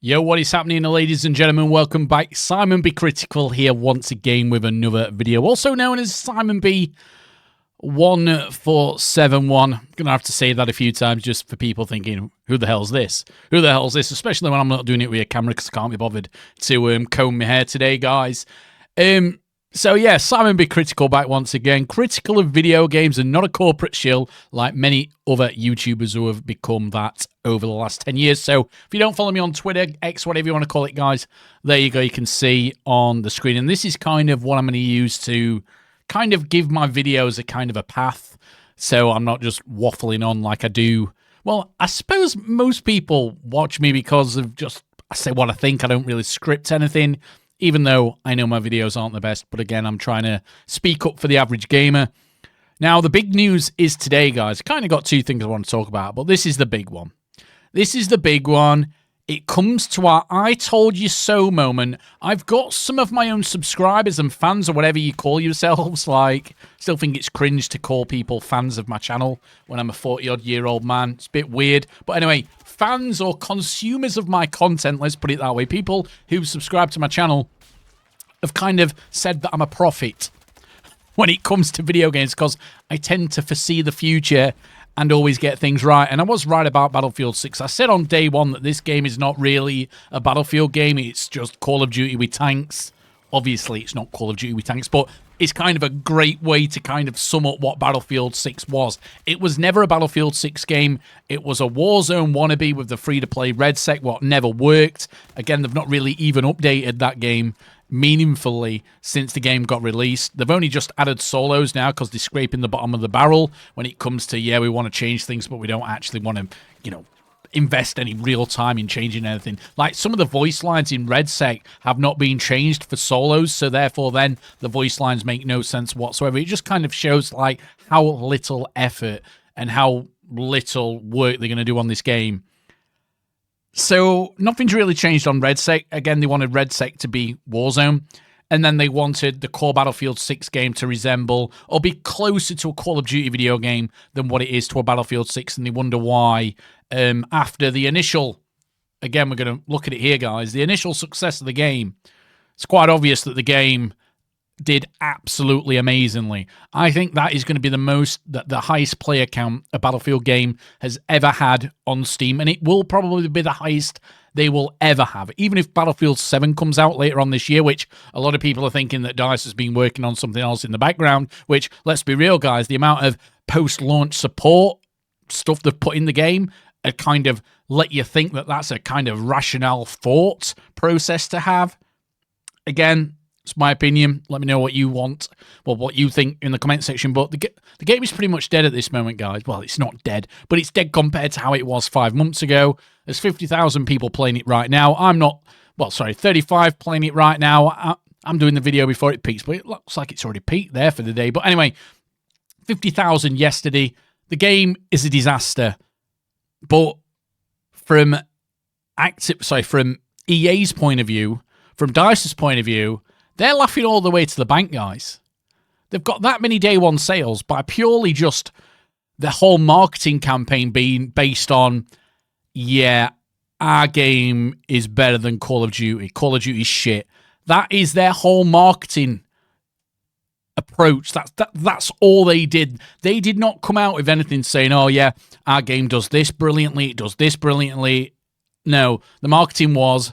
Yo, what is happening, ladies and gentlemen? Welcome back. Simon B. Critical here once again with another video, also known as Simon B. 1471. I'm going to have to say that a few times just for people thinking, who the hell's this? Who the hell's this? Especially when I'm not doing it with a camera because I can't be bothered to comb my hair today, guys. So yeah, Simon B. Critical back once again. Critical of video games and not a corporate shill like many other YouTubers who have become that over the last 10 years. So if you don't follow me on Twitter, X, whatever you want to call it, guys, there you go. You can see on the screen. And this is kind of what I'm going to use to kind of give my videos a kind of a path. So I'm not just waffling on like I do. Well, I suppose most people watch me because of just, I say what I think. I don't really script anything. Even though I know my videos aren't the best, but again, I'm trying to speak up for the average gamer. Now, the big news is today, guys. Kind of got two things I want to talk about, but this is the big one. This is the big one. It comes to our I told you so moment. I've got some of my own subscribers and fans or whatever you call yourselves. Like, still think it's cringe to call people fans of my channel when I'm a 40-odd-year-old man. It's a bit weird. But anyway, fans or consumers of my content, let's put it that way, people who subscribe to my channel have kind of said that I'm a prophet when it comes to video games because I tend to foresee the future and always get things right. And I was right about Battlefield 6. I said on day one that this game is not really a Battlefield game. It's just Call of Duty with tanks. Obviously, it's not Call of Duty with tanks, but it's kind of a great way to kind of sum up what Battlefield 6 was. It was never a Battlefield 6 game. It was a Warzone wannabe with the free-to-play RedSec, what never worked. Again, they've not really even updated that game meaningfully since the game got released. They've only just added solos now because they're scraping the bottom of the barrel when it comes to, yeah, we want to change things, but we don't actually want to, you know, invest any real time in changing anything. Like, some of the voice lines in RedSec have not been changed for solos, so therefore then the voice lines make no sense whatsoever. It just kind of shows, like, how little effort and how little work they're going to do on this game. So nothing's really changed on RedSec. Again, they wanted RedSec to be Warzone, and then they wanted the core Battlefield 6 game to resemble or be closer to a Call of Duty video game than what it is to a Battlefield 6, and they wonder why after the initial, again, we're going to look at it here, guys, the initial success of the game, it's quite obvious that the game did absolutely amazingly. I think that is going to be the highest player count a Battlefield game has ever had on Steam, and it will probably be the highest they will ever have. Even if Battlefield 7 comes out later on this year, which a lot of people are thinking that DICE has been working on something else in the background, which, let's be real, guys, the amount of post-launch support stuff they've put in the game kind of let you think that that's a kind of rational thought process to have. Again, it's my opinion. Let me know what you want, well, what you think in the comment section. But the game is pretty much dead at this moment, guys. Well, it's not dead, but it's dead compared to how it was 5 months ago. There's 50,000 people playing it right now. 35 playing it right now. I'm doing the video before it peaks, but it looks like it's already peaked there for the day. But anyway, 50,000 yesterday. The game is a disaster. But from EA's point of view, from DICE's point of view, they're laughing all the way to the bank, guys. They've got that many day one sales by purely just the whole marketing campaign being based on, yeah, our game is better than Call of Duty. Call of Duty's shit. That is their whole marketing approach. That's all they did. They did not come out with anything saying, oh yeah, our game does this brilliantly, it does this brilliantly. No, the marketing was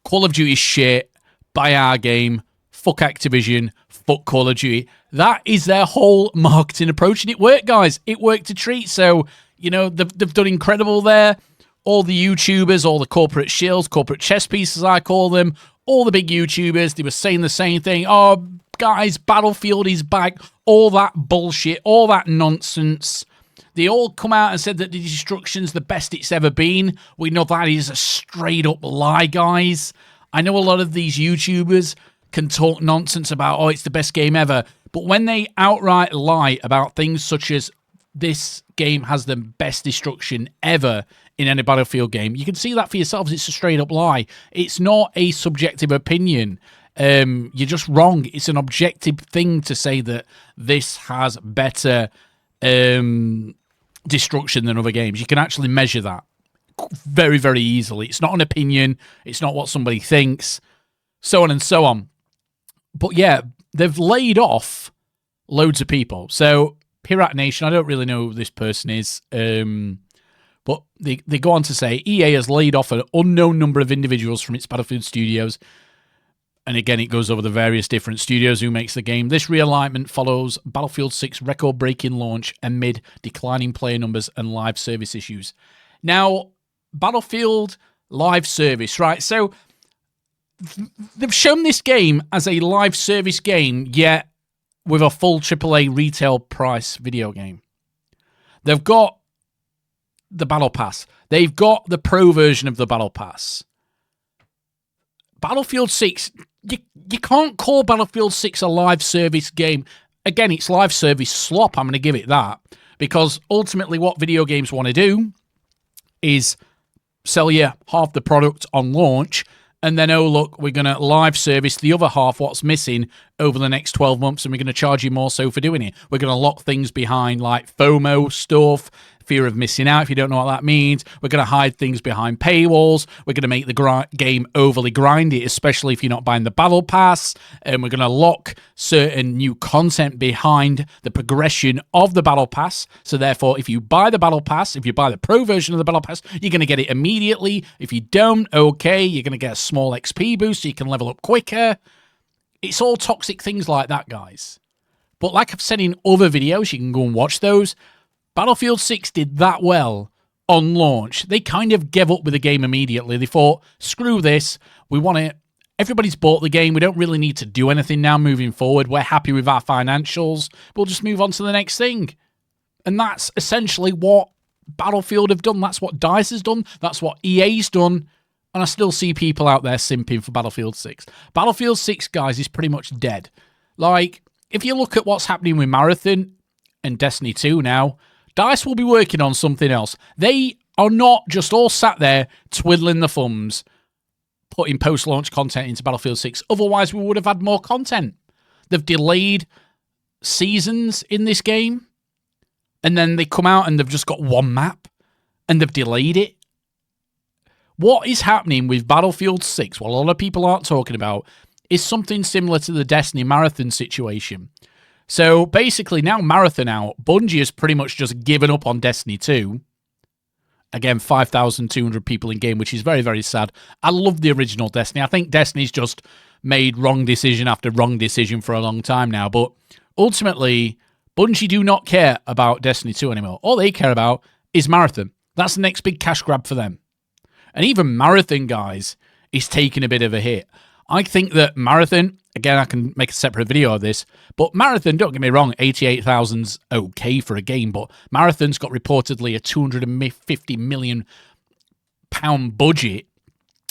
Call of Duty shit, buy our game, fuck Activision, fuck Call of Duty. That is their whole marketing approach, and it worked, guys. It worked a treat. So, you know, they've done incredible there. All the YouTubers, all the corporate shills, corporate chess pieces I call them, all the big YouTubers, they were saying the same thing. Oh, guys, Battlefield is back. All that bullshit, all that nonsense. They all come out and said that the destruction's the best it's ever been. We know that is a straight-up lie, guys. I know a lot of these YouTubers can talk nonsense about, oh, it's the best game ever. But when they outright lie about things such as this game has the best destruction ever in any Battlefield game, you can see that for yourselves. It's a straight-up lie. It's not a subjective opinion. You're just wrong. It's an objective thing to say that this has better destruction than other games. You can actually measure that. very, very easily. It's not an opinion. It's not what somebody thinks, so on and so on. But yeah, they've laid off loads of people. So Pirate Nation, I don't really know who this person is, but they go on to say EA has laid off an unknown number of individuals from its Battlefield studios. And again, it goes over the various different studios who makes the game. This realignment follows Battlefield 6 record-breaking launch amid declining player numbers and live service issues. Now, Battlefield live service, right? So they've shown this game as a live service game, yet with a full AAA retail price video game. They've got the Battle Pass. They've got the pro version of the Battle Pass. Battlefield 6, you can't call Battlefield 6 a live service game. Again, it's live service slop, I'm going to give it that. Because ultimately what video games want to do is sell you half the product on launch, and then, oh, look, we're going to live service the other half, what's missing, over the next 12 months, and we're going to charge you more so for doing it. We're going to lock things behind, like, FOMO stuff, fear of missing out, if you don't know what that means. We're going to hide things behind paywalls. We're going to make the game overly grindy, especially if you're not buying the Battle Pass. And we're going to lock certain new content behind the progression of the Battle Pass. So therefore, if you buy the Battle Pass, if you buy the pro version of the Battle Pass, you're going to get it immediately. If you don't, okay, you're going to get a small XP boost so you can level up quicker. It's all toxic things like that, guys. But like I've said in other videos, you can go and watch those. Battlefield 6 did that well on launch. They kind of gave up with the game immediately. They thought, screw this, we want it. Everybody's bought the game. We don't really need to do anything now moving forward. We're happy with our financials. We'll just move on to the next thing. And that's essentially what Battlefield have done. That's what DICE has done. That's what EA's done. And I still see people out there simping for Battlefield 6. Battlefield 6, guys, is pretty much dead. Like, if you look at what's happening with Marathon and Destiny 2 now, DICE will be working on something else. They are not just all sat there twiddling the thumbs, putting post-launch content into Battlefield 6. Otherwise, we would have had more content. They've delayed seasons in this game, and then they come out and they've just got one map, and they've delayed it. What is happening with Battlefield 6, what a lot of people aren't talking about, is something similar to the Destiny Marathon situation. So basically now Marathon out, Bungie has pretty much just given up on Destiny 2. Again, 5,200 people in game, which is very, very sad. I love the original Destiny. I think Destiny's just made wrong decision after wrong decision for a long time now. But ultimately, Bungie do not care about Destiny 2 anymore. All they care about is Marathon. That's the next big cash grab for them. And even Marathon, guys, is taking a bit of a hit. I think that Marathon, again, I can make a separate video of this, but Marathon, don't get me wrong, 88,000's okay for a game, but Marathon's got reportedly a £250 million budget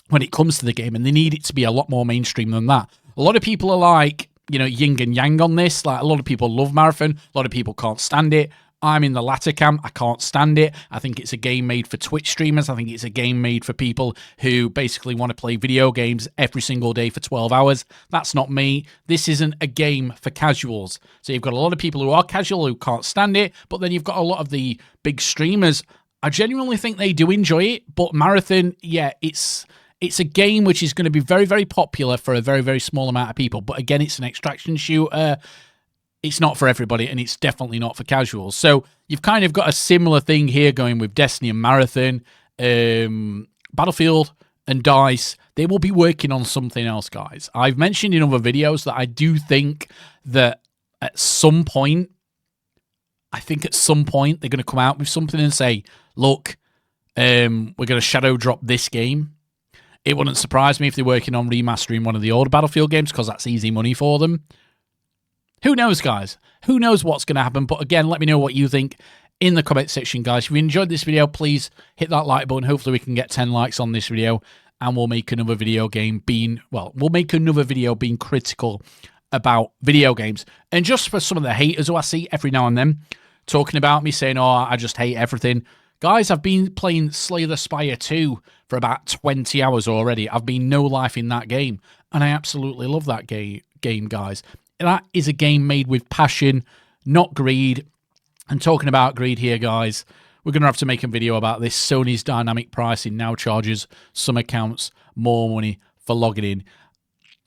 when it comes to the game, and they need it to be a lot more mainstream than that. A lot of people are like, you know, yin and yang on this. Like, a lot of people love Marathon, a lot of people can't stand it. I'm in the latter camp. I can't stand it. I think it's a game made for Twitch streamers. I think it's a game made for people who basically want to play video games every single day for 12 hours. That's not me. This isn't a game for casuals. So you've got a lot of people who are casual who can't stand it, but then you've got a lot of the big streamers. I genuinely think they do enjoy it, but Marathon, yeah, it's a game which is going to be very, very popular for a very, very small amount of people. But again, it's an extraction shooter. It's not for everybody, and it's definitely not for casuals. So you've kind of got a similar thing here going with Destiny and Marathon. Battlefield and DICE, they will be working on something else, guys. I've mentioned in other videos that I do think that at some point, they're going to come out with something and say, look, we're going to shadow drop this game. It wouldn't surprise me if they're working on remastering one of the older Battlefield games, because that's easy money for them. Who knows, guys? Who knows what's going to happen? But again, let me know what you think in the comment section, guys. If you enjoyed this video, please hit that like button. Hopefully we can get 10 likes on this video, and we'll make another video being critical about video games. And just for some of the haters who I see every now and then talking about me, saying, oh, I just hate everything. Guys, I've been playing Slay the Spire 2 for about 20 hours already. I've been no life in that game, and I absolutely love that game, guys. That is a game made with passion, not greed. And talking about greed here, guys, we're going to have to make a video about this. Sony's dynamic pricing now charges some accounts more money for logging in.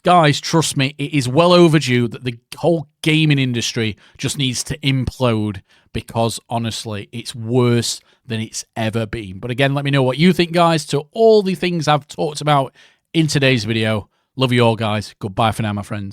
Guys, trust me, it is well overdue that the whole gaming industry just needs to implode, because honestly, it's worse than it's ever been. But again, let me know what you think, guys, to all the things I've talked about in today's video. Love you all, guys. Goodbye for now, my friends.